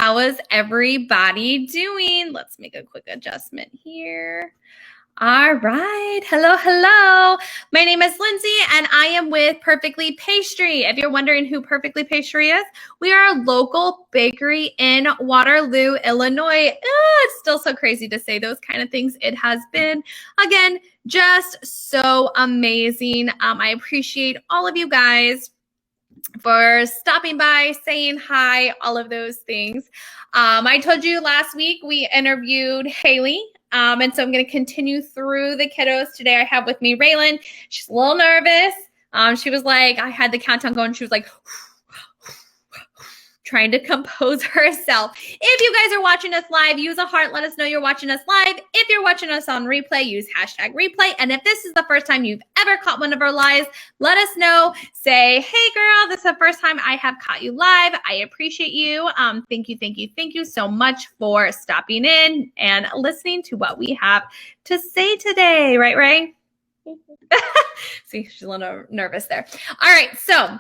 How is everybody doing? Let's make a quick adjustment here. All right. Hello, hello. My name is Lindsay and I am with Perfectly Pastry. If you're wondering who Perfectly Pastry is, we are a local bakery in Waterloo, Illinois. It's still so crazy to say those kind of things. It has been, again, just so amazing. I appreciate all of you guys for stopping by, saying hi, all of those things. I told you last week we interviewed Hayley. And so I'm going to continue through the kiddos. Today I have with me Raylyn. She's a little nervous. She was like, I had the countdown going. She was like, trying to compose herself. If you guys are watching us live, use a heart. Let us know you're watching us live. If you're watching us on replay, use #replay. And if this is the first time you've ever caught one of our lives, let us know. Say, hey girl, this is the first time I have caught you live. I appreciate you. Thank you so much for stopping in and listening to what we have to say today. Right, Ray? See, she's a little nervous there. All right, so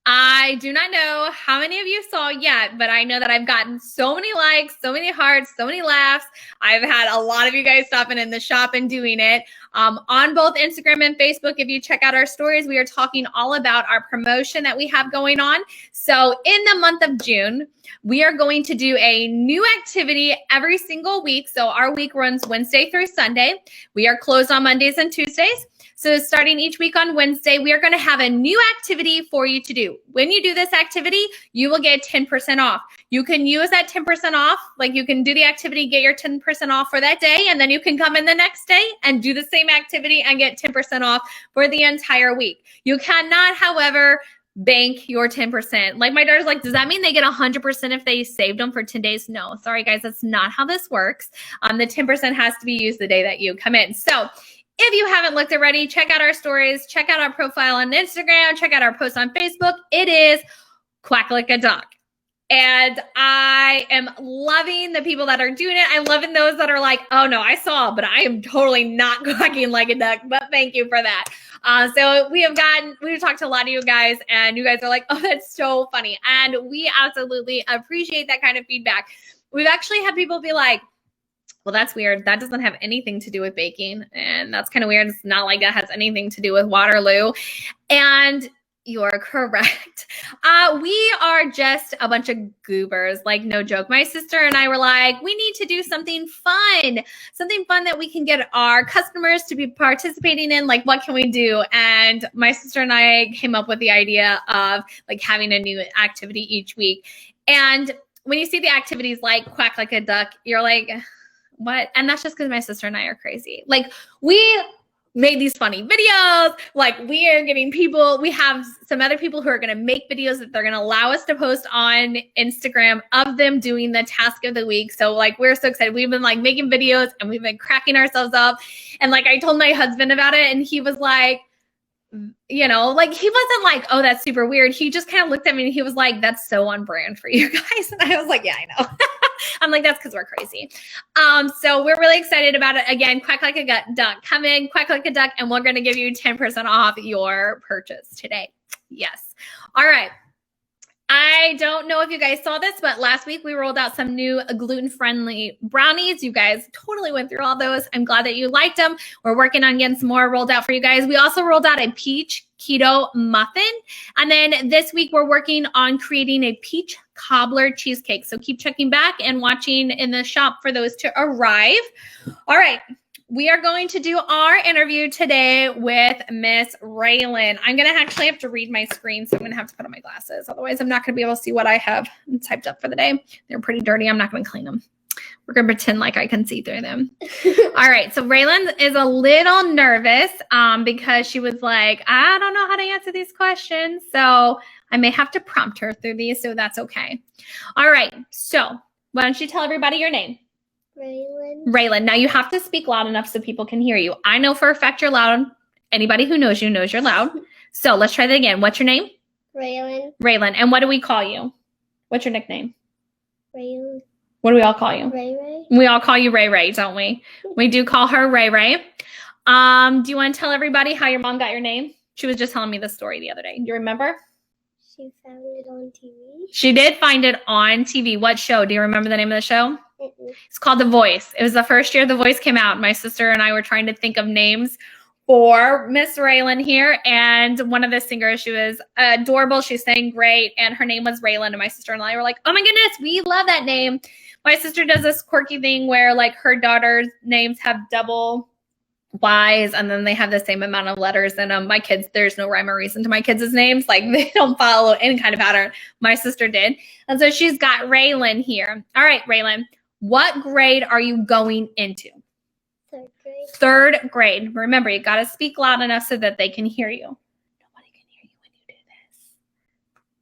I do not know how many of you saw yet, but I know that I've gotten so many likes, so many hearts, so many laughs. I've had a lot of you guys stopping in the shop and doing it. On both Instagram and Facebook, if you check out our stories, we are talking all about our promotion that we have going on. So in the month of June, we are going to do a new activity every single week. So our week runs Wednesday through Sunday. We are closed on Mondays and Tuesdays. So starting each week on Wednesday, we are going to have a new activity for you to do. When you do this activity, you will get 10% off. You can use that 10% off, like you can do the activity, get your 10% off for that day, and then you can come in the next day and do the same activity and get 10% off for the entire week. You cannot, however, bank your 10%. Like my daughter's like, does that mean they get 100% if they saved them for 10 days? No, sorry guys, that's not how this works. The 10% has to be used the day that you come in. So if you haven't looked already, check out our stories, check out our profile on Instagram, check out our post on Facebook. It is Quack Like a Duck. And I am loving the people that are doing it. I'm loving those that are like, oh no, I saw, but I am totally not quacking like a duck, but thank you for that. So we've talked to a lot of you guys and you guys are like, oh, that's so funny. And we absolutely appreciate that kind of feedback. We've actually had people be like, well, that's weird. That doesn't have anything to do with baking. And that's kind of weird. It's not like that has anything to do with Waterloo. And you're correct. We are just a bunch of goobers, like no joke. My sister and I were like, we need to do something fun that we can get our customers to be participating in. Like, what can we do? And my sister and I came up with the idea of like having a new activity each week. And when you see the activities like Quack Like a Duck, you're like, what? And that's just because my sister and I are crazy. Like we made these funny videos. Like we are getting people, we have some other people who are going to make videos that they're going to allow us to post on Instagram of them doing the task of the week. So like, we're so excited. We've been like making videos and we've been cracking ourselves up. And like, I told my husband about it and he was like, you know, like he wasn't like, oh, that's super weird. He just kind of looked at me and he was like, that's so on brand for you guys. And I was like, yeah, I know. I'm like, that's because we're crazy. So we're really excited about it. Again, Quack Like a Duck. Come in, Quack Like a Duck, and we're going to give you 10% off your purchase today. Yes. All right. I don't know if you guys saw this, but last week we rolled out some new gluten-friendly brownies. You guys totally went through all those. I'm glad that you liked them. We're working on getting some more rolled out for you guys. We also rolled out a peach keto muffin. And then this week we're working on creating a peach cobbler cheesecake. So keep checking back and watching in the shop for those to arrive. All right. We are going to do our interview today with Miss Raylyn. I'm going to actually have to read my screen, so I'm going to have to put on my glasses. Otherwise, I'm not going to be able to see what I have typed up for the day. They're pretty dirty. I'm not going to clean them. We're going to pretend like I can see through them. All right. So Raylyn is a little nervous because she was like, I don't know how to answer these questions. So I may have to prompt her through these, so that's okay. All right. So why don't you tell everybody your name? Raylyn. Now you have to speak loud enough so people can hear you. I know for a fact you're loud. Anybody who knows you knows you're loud. So let's try that again. What's your name? Raylyn. And what do we call you? What's your nickname? Raylyn. What do we all call you? Ray. We all call you Ray, don't we? We do call her Ray. Do you want to tell everybody how your mom got your name? She was just telling me the story the other day. Do you remember? She found it on TV. She did find it on TV. What show? Do you remember the name of the show? Mm-mm. It's called The Voice. It was the first year The Voice came out. My sister and I were trying to think of names for Miss Raylan here. And one of the singers, she was adorable. She sang great. And her name was Raylan. And my sister and I were like, oh my goodness, we love that name. My sister does this quirky thing where like her daughter's names have double Y's and then they have the same amount of letters in them. My kids, there's no rhyme or reason to my kids' names. Like they don't follow any kind of pattern. My sister did. And so she's got Raylan here. All right, Raylan, what grade are you going into? 3rd grade. 3rd grade. Remember, you got to speak loud enough so that they can hear you. Nobody can hear you when you do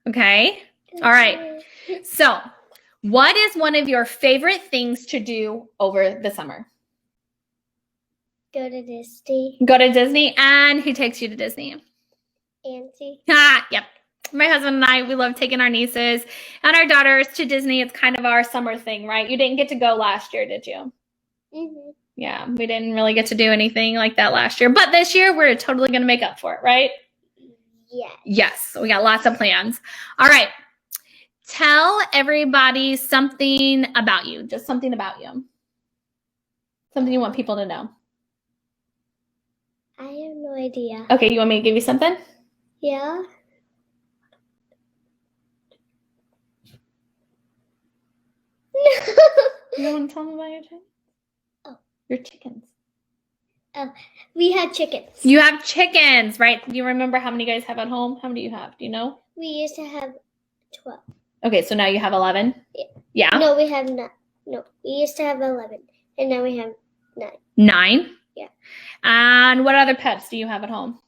this. Okay? All right. So, what is one of your favorite things to do over the summer? Go to Disney. Go to Disney, and who takes you to Disney? Auntie. Yep. My husband and I, we love taking our nieces and our daughters to Disney. It's kind of our summer thing, right? You didn't get to go last year, did you? Mm-hmm. Yeah, we didn't really get to do anything like that last year. But this year, we're totally going to make up for it, right? Yes. Yes, we got lots of plans. All right. Tell everybody something about you. Just something about you. Something you want people to know. I have no idea. Okay, you want me to give you something? Yeah. You don't want to tell them about your chickens? Oh. Your chickens. We had chickens. You have chickens, right? Do you remember how many you guys have at home? How many do you have? Do you know? We used to have 12. Okay, so now you have 11? Yeah. Yeah? No, we have not. No, we used to have 11, and now we have 9. 9? Yeah. And what other pets do you have at home?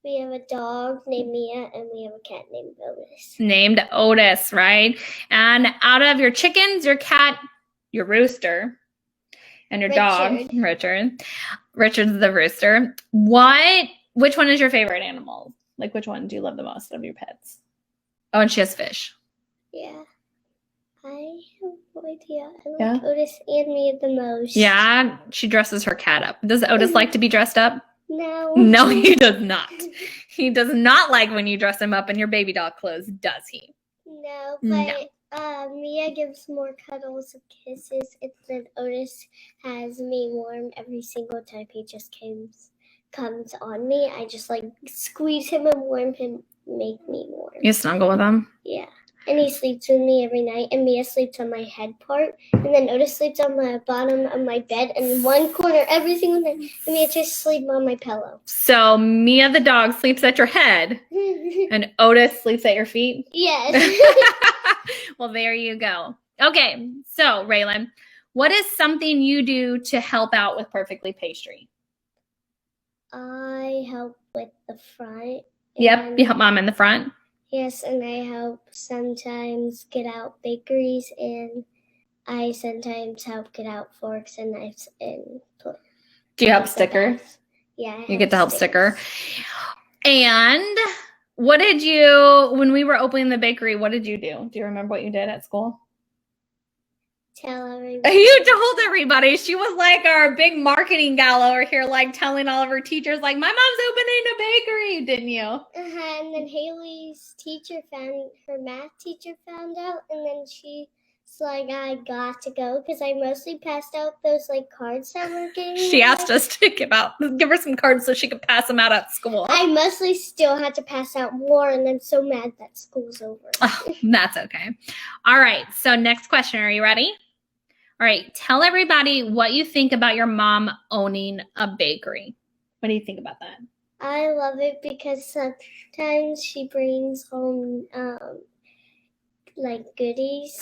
We have a dog named Mia, and we have a cat named Otis. Named Otis, right? And out of your chickens, your cat, your rooster, and your dog, Richard. Richard's the rooster. Which one is your favorite animal? Like, which one do you love the most of your pets? Oh, and she has fish. Yeah. I have no idea. I like Yeah? Otis and Mia the most. Yeah, she dresses her cat up. Does Otis like to be dressed up? No. No, he does not. He does not like when you dress him up in your baby doll clothes, does he? No, but Mia gives more cuddles and kisses, and then Otis has me warm every single time he just comes on me. I just like squeeze him and warm him, make me warm. You snuggle with him? Yeah. And he sleeps with me every night, and Mia sleeps on my head part, and then Otis sleeps on the bottom of my bed, and in one corner every single night, and Mia just sleeps on my pillow. So Mia the dog sleeps at your head, and Otis sleeps at your feet? Yes. Well, there you go. Okay, so Raylan, what is something you do to help out with Perfectly Pastry? I help with the front. Yep, you help Mom in the front? Yes, and I help sometimes get out bakeries, and I sometimes help get out forks and knives and put. Do you help sticker? Yeah, you get to help sticker. And what did you, when we were opening the bakery, what did you do? Do you remember what you did at school? Tell everybody. You told everybody. She was like our big marketing gal over here, like telling all of her teachers, like, my mom's opening a bakery, didn't you? And then Hayley's her math teacher found out, and then she's like, I got to go, because I mostly passed out those like cards that were getting. She asked us to give her some cards so she could pass them out at school. I mostly still had to pass out more, and I'm so mad that school's over. Oh, that's okay. All right, so next question. Are you ready? All right, tell everybody what you think about your mom owning a bakery. What do you think about that? I love it because sometimes she brings home like goodies.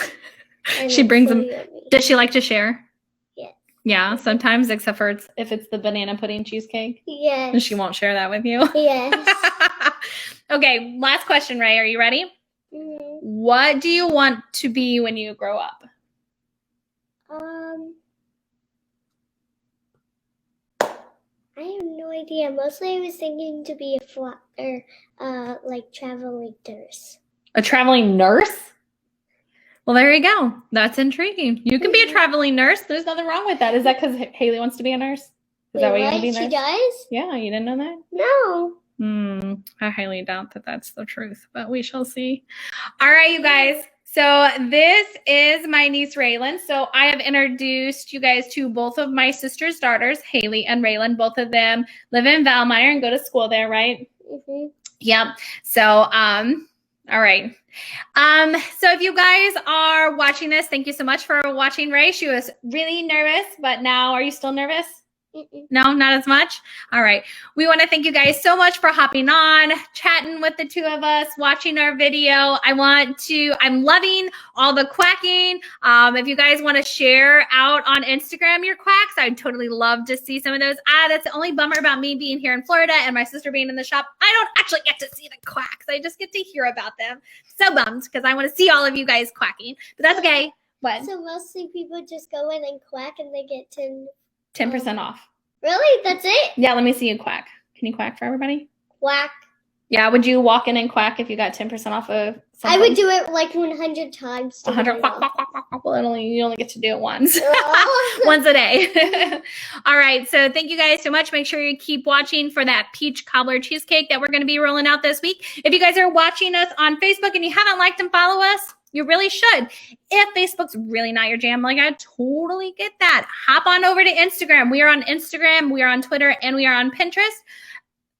She brings them. Does she like to share? Yeah. Yeah, sometimes, except for if it's the banana pudding cheesecake. Yes. And she won't share that with you. Yes. Okay, last question, Ray. Are you ready? Mm-hmm. What do you want to be when you grow up? I have no idea. Mostly I was thinking to be like traveling nurse. A traveling nurse? Well, there you go. That's intriguing. You can be a traveling nurse. There's nothing wrong with that. Is that because Hayley wants to be a nurse? Is that why you want to be a nurse? She does? Yeah, you didn't know that? No. I highly doubt that that's the truth, but we shall see. All right, you guys. So this is my niece, Raylan. So I have introduced you guys to both of my sister's daughters, Hayley and Raylan. Both of them live in Valmeyer and go to school there, right? Mm-hmm. Yep. So, all right. So if you guys are watching this, thank you so much for watching Ray. She was really nervous, but now are you still nervous? Mm-mm. No, not as much. All right. We want to thank you guys so much for hopping on, chatting with the two of us, watching our video. I'm loving all the quacking. If you guys want to share out on Instagram your quacks, I'd totally love to see some of those. That's the only bummer about me being here in Florida and my sister being in the shop. I don't actually get to see the quacks. I just get to hear about them. So bummed because I want to see all of you guys quacking, but that's okay. What? So mostly people just go in and quack and they get 10% off. Really? That's it? Yeah, let me see you quack. Can you quack for everybody? Quack. Yeah, would you walk in and quack if you got 10% off of something? I would do it like 100 times. 100 quack, quack, quack, quack, quack. Well, you only get to do it once. Oh. Once a day. All right, so thank you guys so much. Make sure you keep watching for that peach cobbler cheesecake that we're going to be rolling out this week. If you guys are watching us on Facebook and you haven't liked and follow us, you really should. If Facebook's really not your jam, like I totally get that. Hop on over to Instagram. We are on Instagram, we are on Twitter, and we are on Pinterest.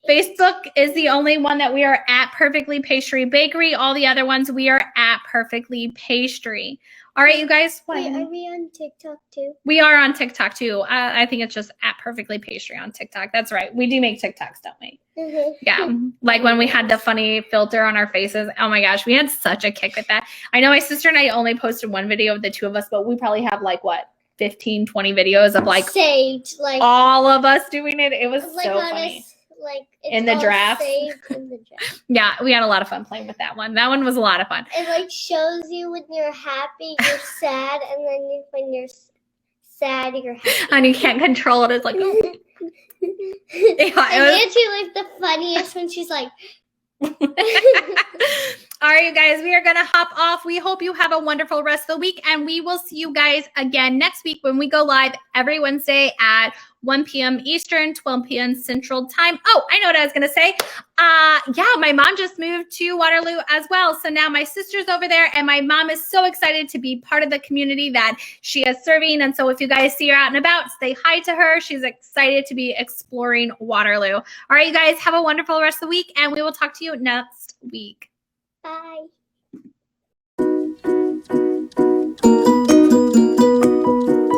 Facebook is the only one that we are at Perfectly Pastry Bakery. All the other ones we are at Perfectly Pastry. All right, you guys. Wait, are we on TikTok too? We are on TikTok too. I think it's just at Perfectly Pastry on TikTok. That's right. We do make TikToks, don't we? Mm-hmm. Yeah. Like when we had the funny filter on our faces. Oh my gosh, we had such a kick with that. I know my sister and I only posted one video of the two of us, but we probably have like what? 15, 20 videos of like saved, like all of us doing it. It was like so funny. Like in the draft. Saved in the draft. Yeah, we had a lot of fun playing with that one. That one was a lot of fun. It like shows you when you're happy, you're sad, and then when you're sad, you're happy. And you can't control it. It's like, oh. Yeah, and Nancy like the funniest when she's like. All right, you guys, we are going to hop off. We hope you have a wonderful rest of the week, and we will see you guys again next week when we go live every Wednesday at 1 p.m. Eastern, 12 p.m. Central Time. Oh, I know what I was going to say. Yeah, my mom just moved to Waterloo as well. So now my sister's over there, and my mom is so excited to be part of the community that she is serving. And so if you guys see her out and about, say hi to her. She's excited to be exploring Waterloo. All right, you guys, have a wonderful rest of the week, and we will talk to you next week. Bye.